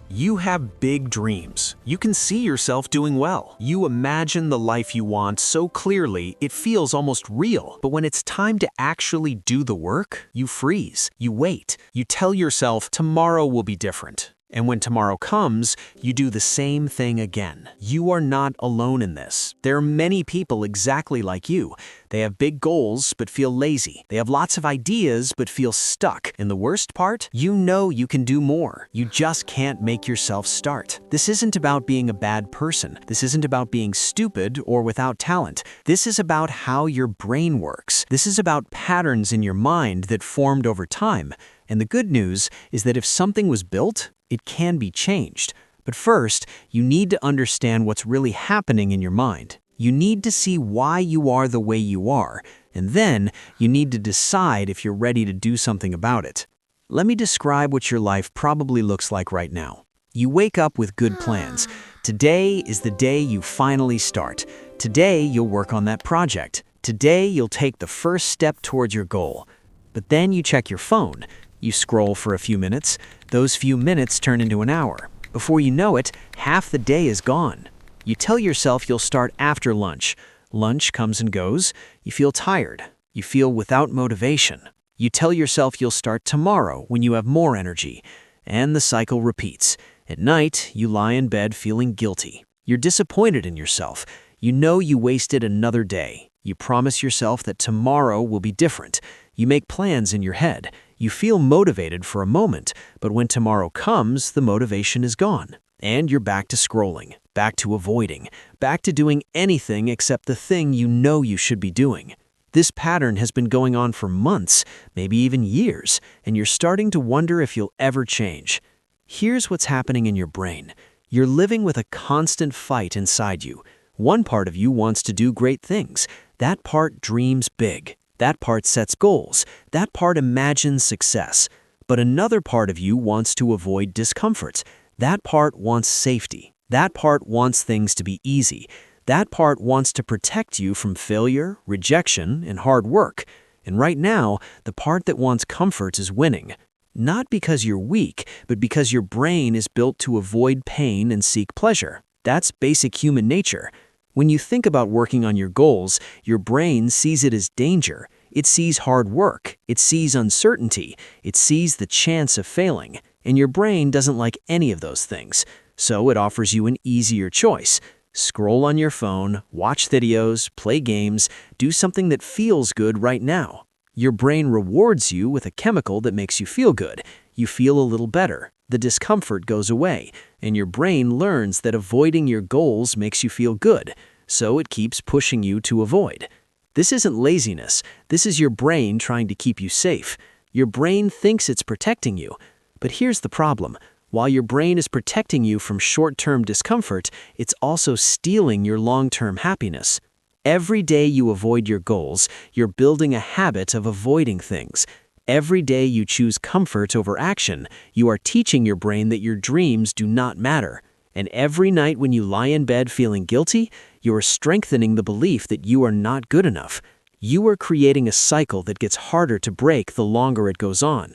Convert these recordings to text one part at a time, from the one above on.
You have big dreams. You can see yourself doing well. You imagine the life you want so clearly it feels almost real. But when it's time to actually do the work, you freeze. You wait. You tell yourself tomorrow will be different. And when tomorrow comes, you do the same thing again. You are not alone in this. There are many people exactly like you. They have big goals but feel lazy. They have lots of ideas but feel stuck. And the worst part? You know you can do more. You just can't make yourself start. This isn't about being a bad person. This isn't about being stupid or without talent. This is about how your brain works. This is about patterns in your mind that formed over time. And the good news is that if something was built, it can be changed. But first, you need to understand what's really happening in your mind. You need to see why you are the way you are, and then you need to decide if you're ready to do something about it. Let me describe what your life probably looks like right now. You wake up with good plans. Today is the day you finally start. Today, you'll work on that project. Today, you'll take the first step towards your goal. But then you check your phone. You scroll for a few minutes. Those few minutes turn into an hour. Before you know it, half the day is gone. You tell yourself you'll start after lunch. Lunch comes and goes. You feel tired. You feel without motivation. You tell yourself you'll start tomorrow when you have more energy. And the cycle repeats. At night, you lie in bed feeling guilty. You're disappointed in yourself. You know you wasted another day. You promise yourself that tomorrow will be different. You make plans in your head. You feel motivated for a moment, but when tomorrow comes, the motivation is gone. And you're back to scrolling, back to avoiding, back to doing anything except the thing you know you should be doing. This pattern has been going on for months, maybe even years, and you're starting to wonder if you'll ever change. Here's what's happening in your brain. You're living with a constant fight inside you. One part of you wants to do great things. That part dreams big. That part sets goals. That part imagines success. But another part of you wants to avoid discomfort. That part wants safety. That part wants things to be easy. That part wants to protect you from failure, rejection, and hard work. And right now, the part that wants comfort is winning. Not because you're weak, but because your brain is built to avoid pain and seek pleasure. That's basic human nature. When you think about working on your goals, your brain sees it as danger. It sees hard work. It sees uncertainty. It sees the chance of failing. And your brain doesn't like any of those things. So it offers you an easier choice. Scroll on your phone, watch videos, play games, do something that feels good right now. Your brain rewards you with a chemical that makes you feel good. You feel a little better. The discomfort goes away, and your brain learns that avoiding your goals makes you feel good, so it keeps pushing you to avoid. This isn't laziness. This is your brain trying to keep you safe. Your brain thinks it's protecting you. But here's the problem. While your brain is protecting you from short-term discomfort, it's also stealing your long-term happiness. Every day you avoid your goals, you're building a habit of avoiding things. Every day you choose comfort over action, you are teaching your brain that your dreams do not matter. And every night when you lie in bed feeling guilty, you are strengthening the belief that you are not good enough. You are creating a cycle that gets harder to break the longer it goes on.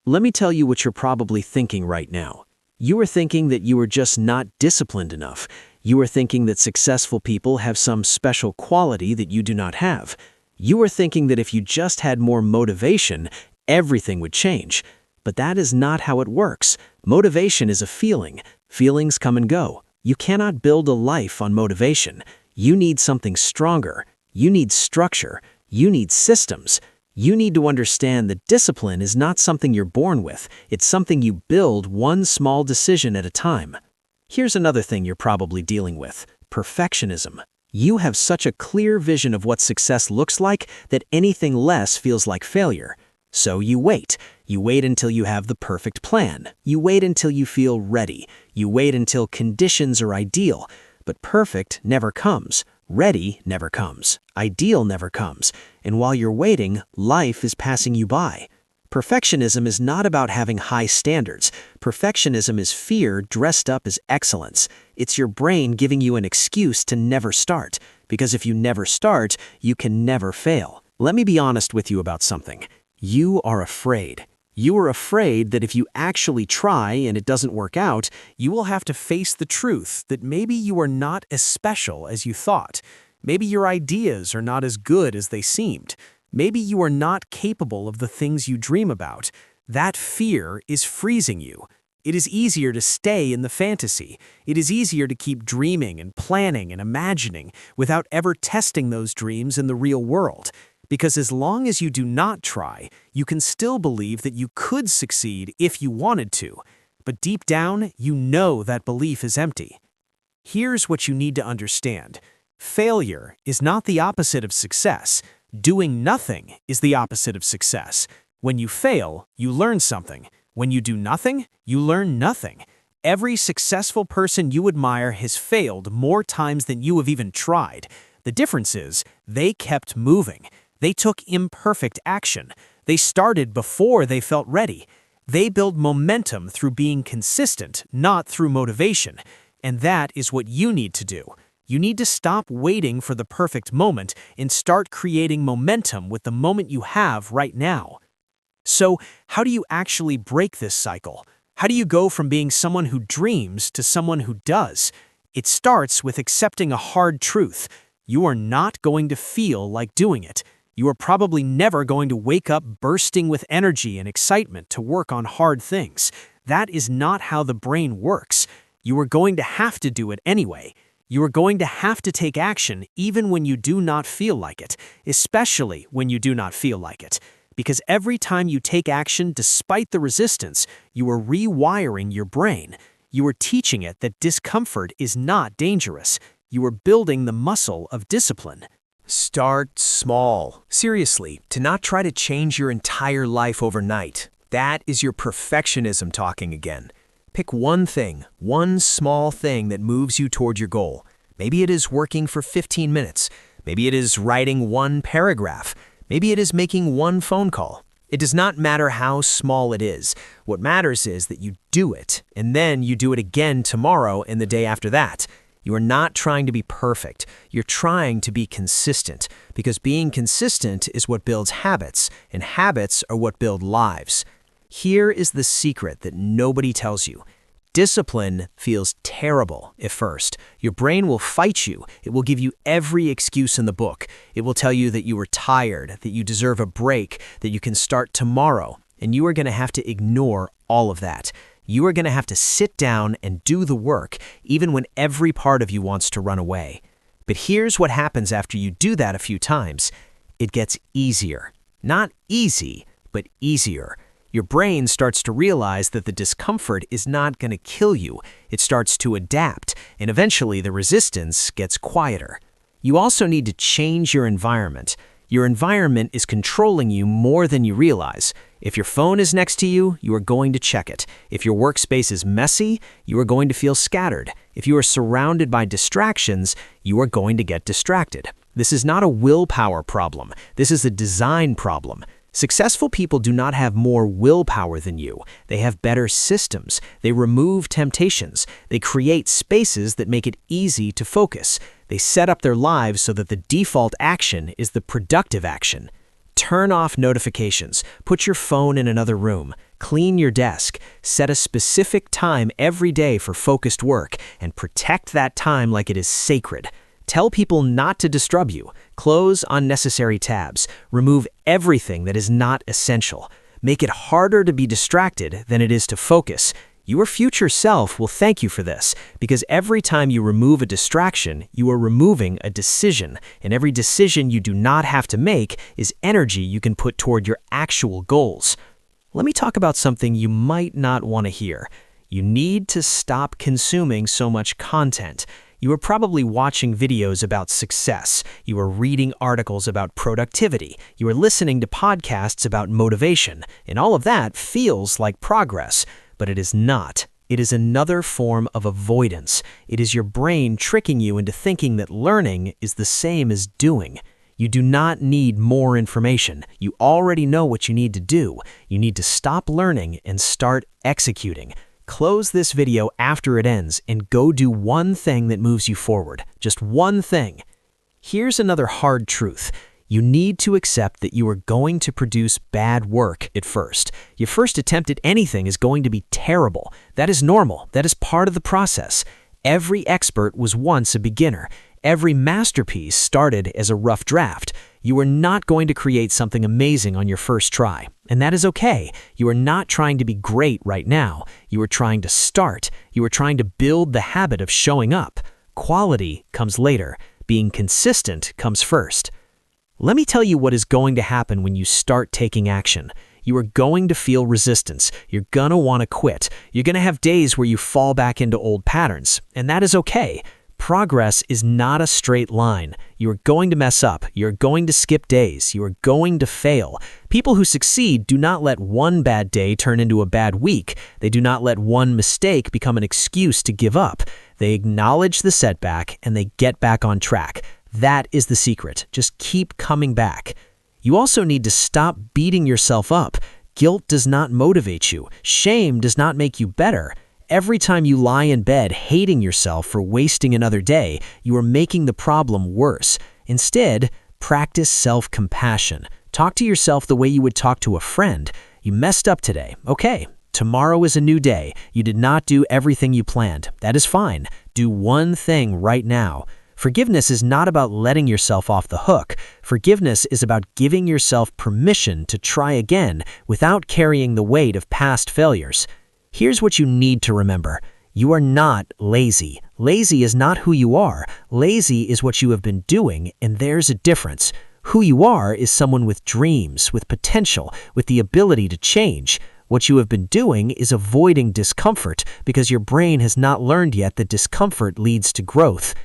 Let me tell you what you're probably thinking right now. You are thinking that you are just not disciplined enough. You are thinking that successful people have some special quality that you do not have. You are thinking that if you just had more motivation, everything would change. But that is not how it works. Motivation is a feeling. Feelings come and go. You cannot build a life on motivation. You need something stronger. You need structure. You need systems. You need to understand that discipline is not something you're born with. It's something you build one small decision at a time. Here's another thing you're probably dealing with: perfectionism. You have such a clear vision of what success looks like that anything less feels like failure. So you wait. You wait until you have the perfect plan. You wait until you feel ready. You wait until conditions are ideal. But perfect never comes. Ready never comes. Ideal never comes. And while you're waiting, life is passing you by. Perfectionism is not about having high standards. Perfectionism is fear dressed up as excellence. It's your brain giving you an excuse to never start. Because if you never start, you can never fail. Let me be honest with you about something. You are afraid. You are afraid that if you actually try and it doesn't work out, you will have to face the truth that maybe you are not as special as you thought. Maybe your ideas are not as good as they seemed. Maybe you are not capable of the things you dream about. That fear is freezing you. It is easier to stay in the fantasy. It is easier to keep dreaming and planning and imagining without ever testing those dreams in the real world. Because as long as you do not try, you can still believe that you could succeed if you wanted to. But deep down, you know that belief is empty. Here's what you need to understand. Failure is not the opposite of success. Doing nothing is the opposite of success. When you fail, you learn something. When you do nothing, you learn nothing. Every successful person you admire has failed more times than you have even tried. The difference is, they kept moving. They took imperfect action. They started before they felt ready. They build momentum through being consistent, not through motivation. And that is what you need to do. You need to stop waiting for the perfect moment and start creating momentum with the moment you have right now. So, how do you actually break this cycle? How do you go from being someone who dreams to someone who does? It starts with accepting a hard truth. You are not going to feel like doing it. You are probably never going to wake up bursting with energy and excitement to work on hard things. That is not how the brain works. You are going to have to do it anyway. You are going to have to take action even when you do not feel like it, especially when you do not feel like it. Because every time you take action despite the resistance, you are rewiring your brain. You are teaching it that discomfort is not dangerous. You are building the muscle of discipline. Start small. Seriously, to not try to change your entire life overnight. That is your perfectionism talking again. Pick one thing, one small thing that moves you toward your goal. Maybe it is working for 15 minutes. Maybe it is writing one paragraph. Maybe it is making one phone call. It does not matter how small it is. What matters is that you do it, and then you do it again tomorrow and the day after that. You are not trying to be perfect. You're trying to be consistent, because being consistent is what builds habits, and habits are what build lives. Here is the secret that nobody tells you. Discipline feels terrible at first. Your brain will fight you. It will give you every excuse in the book. It will tell you that you are tired, that you deserve a break, that you can start tomorrow, and you are going to have to ignore all of that. You are going to have to sit down and do the work, even when every part of you wants to run away. But here's what happens after you do that a few times. It gets easier. Not easy, but easier. Your brain starts to realize that the discomfort is not going to kill you. It starts to adapt, and eventually the resistance gets quieter. You also need to change your environment. Your environment is controlling you more than you realize. If your phone is next to you, you are going to check it. If your workspace is messy, you are going to feel scattered. If you are surrounded by distractions, you are going to get distracted. This is not a willpower problem. This is a design problem. Successful people do not have more willpower than you. They have better systems. They remove temptations. They create spaces that make it easy to focus. They set up their lives so that the default action is the productive action. Turn off notifications. Put your phone in another room. Clean your desk. Set a specific time every day for focused work, and protect that time like it is sacred. Tell people not to disturb you. Close unnecessary tabs. Remove everything that is not essential. Make it harder to be distracted than it is to focus. Your future self will thank you for this, because every time you remove a distraction, you are removing a decision, and every decision you do not have to make is energy you can put toward your actual goals. Let me talk about something you might not want to hear. You need to stop consuming so much content. You are probably watching videos about success. You are reading articles about productivity. You are listening to podcasts about motivation. And all of that feels like progress, but it is not. It is another form of avoidance. It is your brain tricking you into thinking that learning is the same as doing. You do not need more information. You already know what you need to do. You need to stop learning and start executing. Close this video after it ends and go do one thing that moves you forward. Just one thing. Here's another hard truth. You need to accept that you are going to produce bad work at first. Your first attempt at anything is going to be terrible. That is normal. That is part of the process. Every expert was once a beginner. Every masterpiece started as a rough draft. You are not going to create something amazing on your first try. And that is okay. You are not trying to be great right now. You are trying to start. You are trying to build the habit of showing up. Quality comes later. Being consistent comes first. Let me tell you what is going to happen when you start taking action. You are going to feel resistance. You're going to want to quit. You're going to have days where you fall back into old patterns, and that is okay. Progress is not a straight line. You are going to mess up. You're going to skip days. You are going to fail. People who succeed do not let one bad day turn into a bad week. They do not let one mistake become an excuse to give up. They acknowledge the setback and they get back on track. That is the secret. Just keep coming back. You also need to stop beating yourself up. Guilt does not motivate you. Shame does not make you better. Every time you lie in bed hating yourself for wasting another day, you are making the problem worse. Instead, practice self-compassion. Talk to yourself the way you would talk to a friend. You messed up today. Okay, tomorrow is a new day. You did not do everything you planned. That is fine. Do one thing right now. Forgiveness is not about letting yourself off the hook. Forgiveness is about giving yourself permission to try again without carrying the weight of past failures. Here's what you need to remember. You are not lazy. Lazy is not who you are. Lazy is what you have been doing, and there's a difference. Who you are is someone with dreams, with potential, with the ability to change. What you have been doing is avoiding discomfort because your brain has not learned yet that discomfort leads to growth.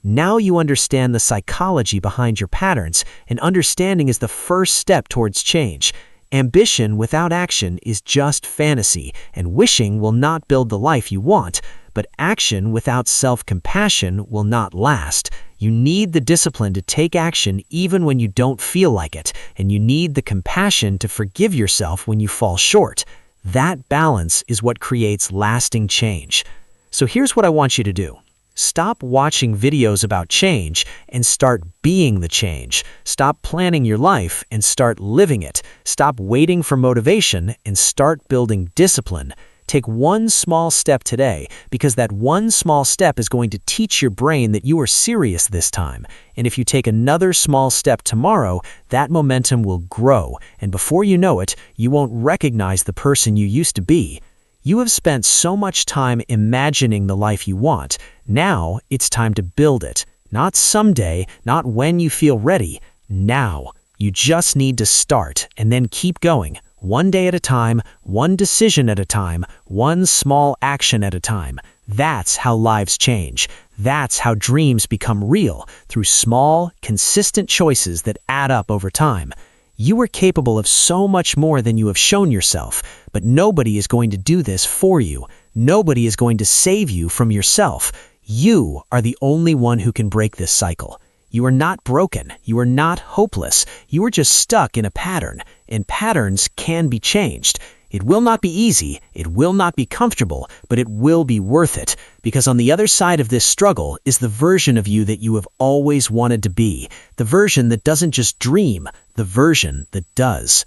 Now you understand the psychology behind your patterns, and understanding is the first step towards change. Ambition without action is just fantasy, and wishing will not build the life you want, but action without self-compassion will not last. You need the discipline to take action even when you don't feel like it, and you need the compassion to forgive yourself when you fall short. That balance is what creates lasting change. So here's what I want you to do. Stop watching videos about change and start being the change. Stop planning your life and start living it. Stop waiting for motivation and start building discipline. Take one small step today, because that one small step is going to teach your brain that you are serious this time. And if you take another small step tomorrow, that momentum will grow, and before you know it, you won't recognize the person you used to be. You have spent so much time imagining the life you want. Now it's time to build it. Not someday, not when you feel ready. Now. You just need to start and then keep going. One day at a time, one decision at a time, one small action at a time. That's how lives change. That's how dreams become real, through small, consistent choices that add up over time. You are capable of so much more than you have shown yourself, but nobody is going to do this for you. Nobody is going to save you from yourself. You are the only one who can break this cycle. You are not broken. You are not hopeless. You are just stuck in a pattern, and patterns can be changed. It will not be easy, it will not be comfortable, but it will be worth it, because on the other side of this struggle is the version of you that you have always wanted to be, the version that doesn't just dream, the version that does.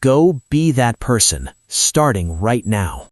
Go be that person, starting right now.